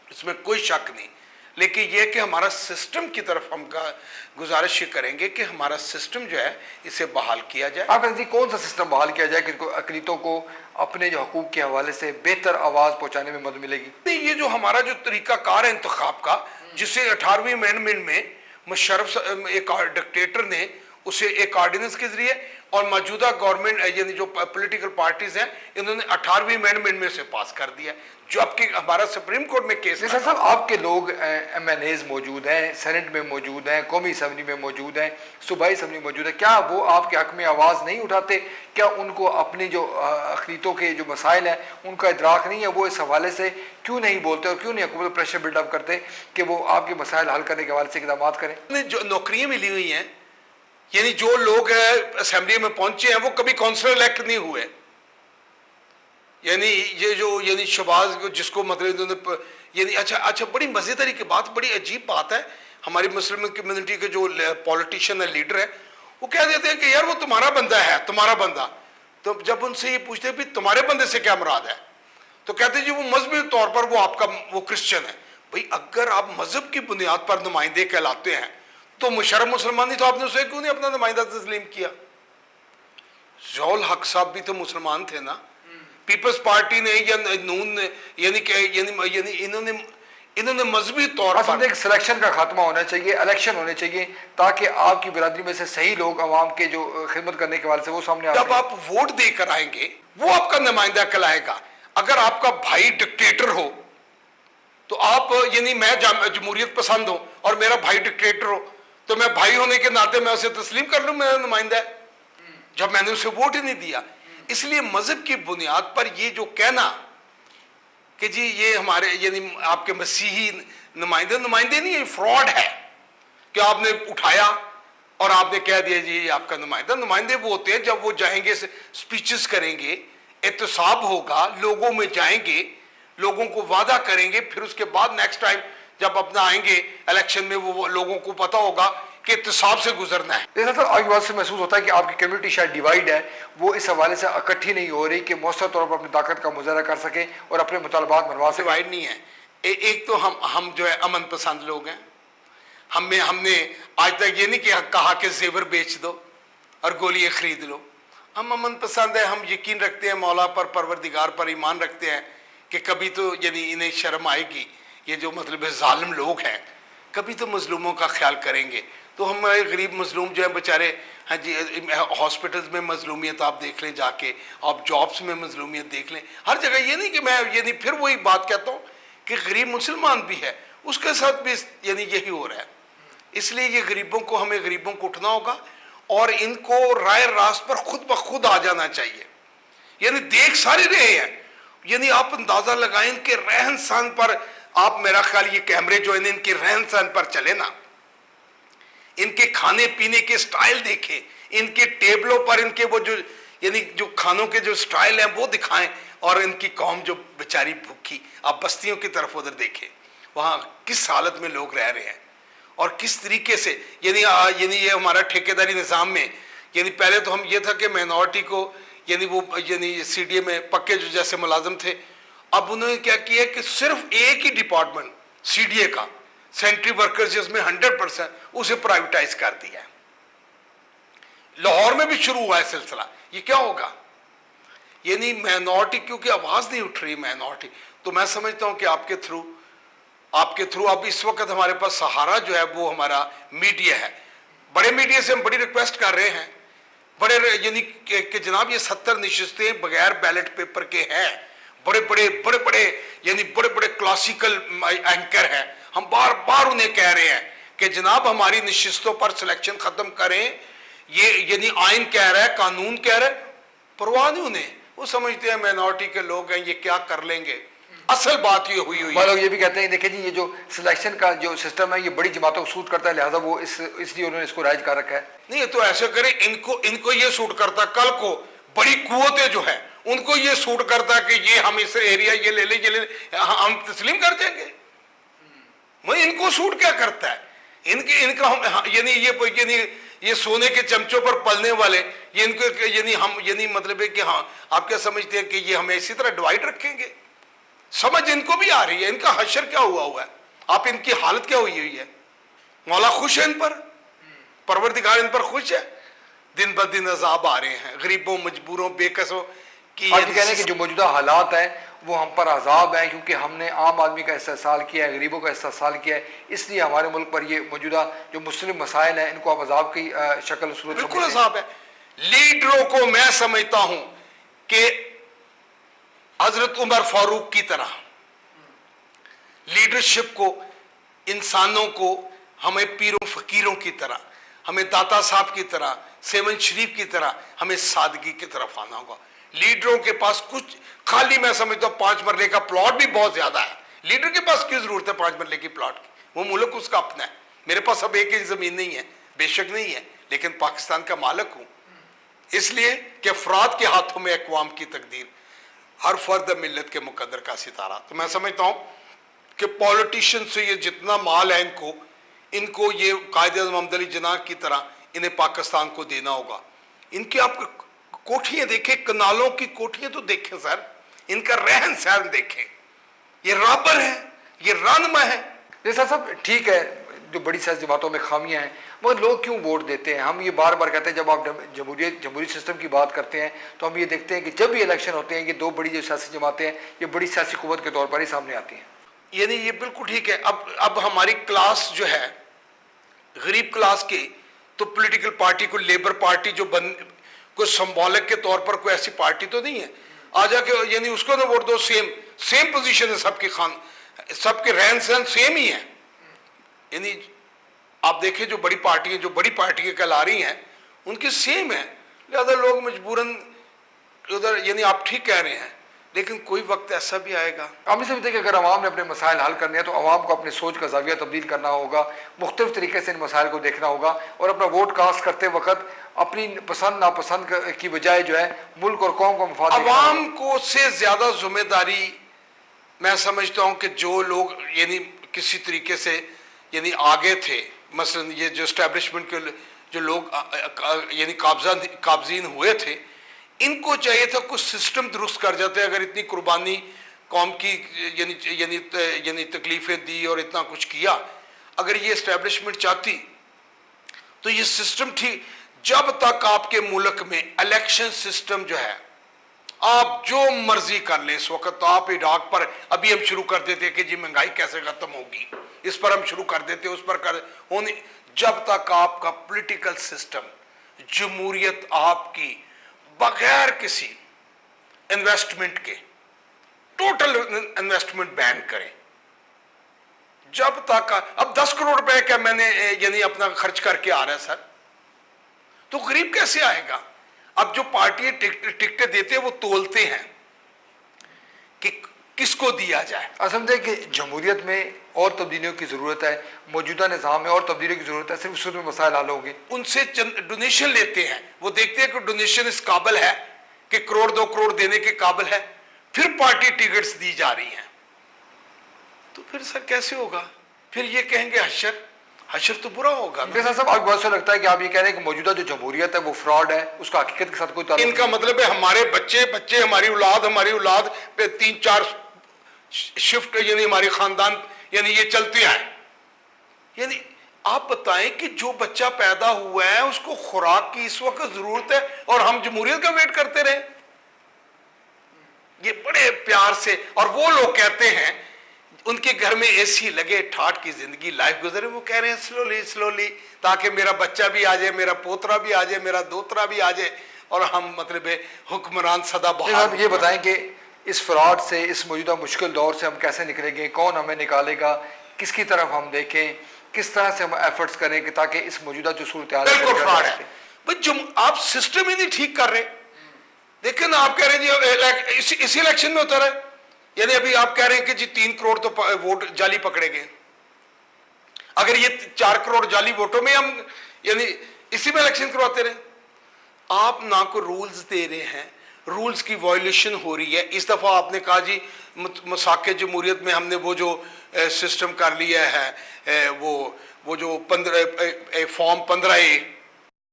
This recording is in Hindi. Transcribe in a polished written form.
इसमें कोई शक नहीं। लेकिन यह कि हमारा सिस्टम की तरफ हम गुजारिश करेंगे कि हमारा सिस्टम जो है इसे बहाल किया जाए। आप कहते हैं कौन सा सिस्टम बहाल किया जाए कि अक़लीतों को अपने जो हकूक़ के हवाले से बेहतर आवाज़ पहुँचाने में मदद मिलेगी? नहीं, ये जो हमारा जो तरीक़ाकार है इंतखाब का, जिसे 18वीं अमेंडमेंट में मुशर्रफ एक डिक्टेटर ने उसे एक ऑर्डिनेंस के जरिए और मौजूदा गवर्नमेंट यानी जो पॉलिटिकल पार्टीज हैं इन्होंने 18वीं अमेंडमेंट में से पास कर दिया, जो आपके हमारा सुप्रीम कोर्ट में केस है। साहब आपके लोग MNAs मौजूद हैं, सेनेट में मौजूद हैं, कौमी असम्बली में मौजूद हैं, सूबाई असम्बली मौजूद है, क्या वो आपके हक में आवाज़ नहीं उठाते? क्या उनको अपनी जो अक़लीतों के जो मसाइल हैं उनका इदराक नहीं है? वो इस हवाले से क्यों नहीं बोलते और क्यों नहीं हुकूमत प्रेशर बिल्डअप करते कि वो आपके मसाइल हल करने के हवाले से इक़दाम करें? जो नौकरियाँ मिली हुई हैं, यानी जो लोग असेंबली में पहुंचे हैं वो कभी काउंसलर इलेक्ट नहीं हुए, यानी ये जो यानी शहबाज जिसको मतलब यानी अच्छा बड़ी मजेदारी की बात, बड़ी अजीब बात है, हमारी मुस्लिम कम्युनिटी के जो पॉलिटिशियन है, लीडर है, वो कह देते हैं कि यार वो तुम्हारा बंदा है, तुम्हारा बंदा। तो जब उनसे ये पूछते हैं भी तुम्हारे बंदे से क्या मुराद है, तो कहते हैं जी वो मजहबी तौर पर वो आपका वो क्रिश्चियन है। भाई अगर आप मजहब की बुनियाद पर नुमाइंदे कहलाते हैं तो मुशर्रफ मुसलमान नहीं, तो आपने उसे क्यों नहीं अपना नुमाइंदा तस्लीम किया? ज़ौल हक साहब भी तो मुसलमान थे ना, पीपल्स पार्टी ने या नून ने, यानी इन्होंने मजहबी तौर पर सिलेक्शन का खात्मा होना चाहिए, इलेक्शन होने चाहिए ताकि आपकी बिरादरी में से सही लोग अवाम के जो खिदमत करने के वाले से वो सामने जब आप वोट देकर आएंगे वो आपका नुमाइंदा कहलाएगा। अगर आपका भाई डिक्टेटर हो तो आप यानी मैं जमहूरियत पसंद हूं और मेरा भाई डिक्टेटर हो तो मैं भाई होने के नाते मैं उसे तस्लीम कर लूं, मेरा नुमाइंदा है, जब मैंने उसे वोट ही नहीं दिया। इसलिए मजहब की बुनियाद पर ये जो कहना कि जी ये हमारे यानी आपके मसीही नुमाइंदे नहीं, ये फ्रॉड है कि आपने उठाया और आपने कह दिया जी ये आपका नुमाइंदे वो होते हैं जब वो जाएंगे, स्पीचेस करेंगे, एहतसाब होगा, लोगों में जाएंगे, लोगों को वादा करेंगे, फिर उसके बाद नेक्स्ट टाइम जब अपना आएंगे इलेक्शन में वो लोगों को पता होगा कि इत्तेसाब से गुजरना है। तो आपकी बात से महसूस होता है कि आपकी कम्युनिटी शायद डिवाइड है, वो इस हवाले से इकट्ठी नहीं हो रही कि मौसर तौर पर अपनी ताकत का मुजाहरा कर सके और अपने मुतालबात मनवा सके। डिवाइड नहीं है, एक तो हम जो है अमन पसंद लोग हैं, हमने आज तक ये नहीं कहा कि जेवर बेच दो और गोलियां खरीद लो। हम अमन पसंद है, हम यकीन रखते हैं मौला पर, परवरदिगार पर ईमान रखते हैं कि कभी तो यानी इन्हें शर्म आएगी, ये जो मतलब जालिम लोग हैं कभी तो मजलूमों का ख्याल करेंगे। तो हमारे गरीब मजलूम जो है बेचारे, हाँ जी, हॉस्पिटल्स में मजलूमियत आप देख लें, जाके आप जॉब्स में मजलूमियत देख लें, हर जगह। ये नहीं कि मैं ये नहीं, फिर वही बात कहता हूँ कि गरीब मुसलमान भी है, उसके साथ भी यानी यही हो रहा है। इसलिए ये गरीबों को, हमें गरीबों को उठना होगा और इनको राय रास्त पर खुद ब खुद आ जाना चाहिए। यानी देख सारे रहे हैं, यानी आप अंदाजा लगाएं इनके रहन सहन पर, आप मेरा ख्याल ये कैमरे जो है इनके रहन सहन पर चले ना, इनके खाने पीने के स्टाइल देखें, इनके टेबलों पर इनके वो जो यानी जो खानों के जो स्टाइल हैं वो दिखाएं, और इनकी कौम जो बेचारी भूखी, आप बस्तियों की तरफ उधर देखें, वहाँ किस हालत में लोग रह रहे हैं और किस तरीके से यानी ये हमारा ठेकेदारी निज़ाम में, यानी पहले तो हम ये था कि माइनॉरिटी को यानी वो यानी CDA में पक्के जो जैसे मुलाजिम थे, अब उन्होंने क्या किया कि सिर्फ एक ही डिपार्टमेंट CDA का, सेंट्री वर्कर्स जिसमें 100%, उसे प्राइवेटाइज कर दिया है। लाहौर में भी शुरू हुआ है सिलसिला। ये क्या होगा? यानी माइनॉरिटी क्योंकि आवाज नहीं उठ रही माइनॉरिटी, तो मैं समझता हूं कि आपके थ्रू अब इस वक्त हमारे पास सहारा जो है वो हमारा मीडिया है। बड़े मीडिया से हम बड़ी रिक्वेस्ट कर रहे हैं, बड़े यानी कि जनाब ये 70 नशिस्तें बगैर बैलेट पेपर के हैं, बड़े बड़े यानी बड़े बड़े क्लासिकल एंकर हैं, हम बार बार उन्हें कह रहे हैं कि जनाब हमारी नशिस्तों पर सिलेक्शन खत्म करें। ये यानी आइन कह रहा है, कानून कह रहा है, परवाह नहीं उन्हें, वो समझते हैं माइनॉरिटी के लोग हैं, ये क्या कर लेंगे। असल बात ये हुई लोग ये भी कहते हैं देखिए जी ये जो सिलेक्शन का जो सिस्टम है ये बड़ी जमातों को सूट करता है, लिहाजा वो इसलिए उन्होंने इसको राइज कर रखा है। नहीं तो ऐसे करें, इनको ये सूट करता, कल को बड़ी कुव्वतें जो है उनको ये सूट करता कि ये हम इस एरिया ये ले ले, हम तस्लीम कर देंगे। इनको सूट क्या करता है? इनका हम यानी ये सोने के चमचों पर पलने वाले, ये इनको यानी हम यानी मतलब है कि हाँ आप क्या समझते हैं कि ये हमें इसी तरह डिवाइड रखेंगे? समझ इनको भी आ रही है, इनका हशर क्या हुआ है, आप इनकी हालत क्या हुई है। मौला खुश है इन पर, परवरदिगार इन पर खुश है। दिन ब दिन अजाब आ रहे हैं गरीबों, मजबूरों, बेकसों की। आज कहने कि जो मौजूदा हालात हैं वो हम पर अजाब है, क्योंकि हमने आम आदमी का इस्तेसाल किया है, गरीबों का इस्तेसाल किया है, इसलिए हमारे मुल्क पर ये मौजूदा जो मुस्लिम मसाइल हैं इनको आप अजाब की शक्ल सूरत बिल्कुल अजाब है। लीडरों को मैं समझता हूं कि हजरत उमर फारूक की तरह लीडरशिप को, इंसानों को, हमें पीरों फकीरों की तरह, हमें दाता साहब की तरह, सेवन शरीफ की तरह, हमें सादगी की तरफ आना होगा। लीडरों के पास कुछ खाली, मैं समझता हूं 5 मरले का प्लॉट भी बहुत ज्यादा है। लीडर के पास क्यों जरूरत है 5 मरले की प्लॉट की, वो मुल्क उसका अपना है। मेरे पास अब एक इंच जमीन नहीं है, बेशक नहीं है, लेकिन पाकिस्तान का मालिक हूं, इसलिए कि अफराद के हाथों में अक़वाम की तकदीर, हर फर्द मिल्लत के मुकद्दर का सितारा। तो मैं समझता हूं कि पॉलिटिशियन से ये जितना माल है इनको ये कायदे आज़म मोहम्मद अली जिन्ना की तरह इन्हें पाकिस्तान को देना होगा। इनकी आप कोठियां देखें, कनालों की कोठियां तो देखें सर, इनका रहन सहन देखें, ये राबर है, ये रानमा है। जैसा सब ठीक है, जो बड़ी सियासी बातों में खामियां हैं, मगर लोग क्यों वोट देते हैं? हम ये बार बार कहते हैं, जब आप जमहूरी सिस्टम की बात करते हैं तो हम ये देखते हैं कि जब भी इलेक्शन होते हैं, ये दो बड़ी जो सियासी जमातें हैं ये बड़ी सियासी कुव्वत के तौर पर ही सामने आती हैं। यानी ये बिल्कुल ठीक है। अब हमारी क्लास जो है, गरीब क्लास की, तो पॉलिटिकल पार्टी को, लेबर पार्टी जो कोई सिंबॉलिक के तौर पर कोई ऐसी पार्टी तो नहीं है आ जाके यानी उसको ना वोट दो। सेम पोजीशन है सबकी, सबके रहन सहन सेम ही है। यानी आप देखें जो बड़ी पार्टियां कहला रही हैं उनकी सेम है, लिहाजा लोग मजबूरन उधर, यानी आप ठीक कह रहे हैं, लेकिन कोई वक्त ऐसा भी आएगा। हम इसे भी कि अगर अवाम ने अपने मसाइल हल करने हैं तो अवाम को अपनी सोच का जाविया तब्दील करना होगा, मुख्तलिफ तरीके से इन मसाइल को देखना होगा, और अपना वोट कास्ट करते वक्त अपनी पसंद नापसंद की बजाय जो है मुल्क और कौम को मफाद, अवाम को से ज्यादा जिम्मेदारी मैं समझता हूं कि जो लोग यानी किसी तरीके से यानी आगे थे, मसलन ये जो एस्टेब्लिशमेंट के जो लोग यानी काबजीन हुए थे, इनको चाहिए था कुछ सिस्टम दुरुस्त कर जाते। अगर इतनी कुर्बानी कौम की यानी तकलीफें दी और इतना कुछ किया, अगर ये एस्टेब्लिशमेंट चाहती तो ये सिस्टम ठीक। जब तक आपके मुल्क में इलेक्शन सिस्टम जो है, आप जो मर्जी कर लें, इस वक्त तो आप इराक पर अभी हम शुरू कर देते कि जी महंगाई कैसे खत्म होगी, इस पर हम शुरू कर देते, उस पर कर होने। जब तक आपका पॉलिटिकल सिस्टम, जमहूरियत आपकी बगैर किसी इन्वेस्टमेंट के टोटल इन्वेस्टमेंट बैन करें, जब तक अब 10 करोड़ रुपए क्या मैंने यानी अपना खर्च करके आ रहा है सर, तो गरीब कैसे आएगा? अब जो पार्टी टिकटें देते हैं वो तोलते हैं कि किसको दिया जाए। समझे कि जमहूरियत में और तब्दीलियों की जरूरत है, मौजूदा निज़ाम में और तब्दीलियों की जरूरत है, सिर्फ उसमें मसाइल हल होंगे। उनसे डोनेशन लेते हैं, वो देखते हैं कि डोनेशन इस काबिल है कि करोड़ 2 करोड़ देने के काबिल है, फिर पार्टी टिकट्स दी जा रही हैं। तो फिर सर कैसे होगा? फिर ये कहेंगे हशर तो बुरा होगा। जैसा सब आपको बहुत लगता है कि आप ये कह रहे हैं कि मौजूदा जो जमहूरियत है वो फ्रॉड है, उसका हकीकत के साथ कोई ताल्लुक इनका मतलब है हमारे बच्चे हमारी औलाद पे 3-4 शिफ्ट यानी हमारी खानदान यानी ये चलते हैं। यानी आप बताएं कि जो बच्चा पैदा हुआ है उसको खुराक की इस वक्त जरूरत है और हम जमहूरियत का वेट करते रहे। ये बड़े प्यार से, और वो लोग कहते हैं उनके घर में एसी लगे, ठाठ की जिंदगी लाइफ गुजरे, वो कह रहे हैं स्लोली ताकि मेरा बच्चा भी आ जाए, मेरा पोतरा भी आ जाए, मेरा दोतरा भी आ जाए, और हम मतलब हुक्मरान सदा बहार। ये बताएं कि इस फ्रॉड से, इस मौजूदा मुश्किल दौर से हम कैसे निकलेंगे, कौन हमें निकालेगा, किसकी तरफ हम देखें, किस तरह से हम एफर्ट्स करें कि ताकि इस मौजूदा जो सूरत हाल है। बिल्कुल फ्रॉड है भाई, जो आप सिस्टम ही नहीं ठीक कर रहे। देखें ना, आप कह रहे हैं जी इसी इलेक्शन में उतर है, यानी अभी आप कह रहे हैं कि जी 3 करोड़ तो वोट जाली पकड़े गए। अगर ये 4 करोड़ जाली वोटों में हम यानी इसी में इलेक्शन करवाते रहे, आप ना को रूल्स दे रहे हैं, रूल्स की वायलेशन हो रही है। इस दफा आपने कहा जी मसाके जमहूरियत में हमने वो जो सिस्टम कर लिया है, वो जो फॉर्म 15A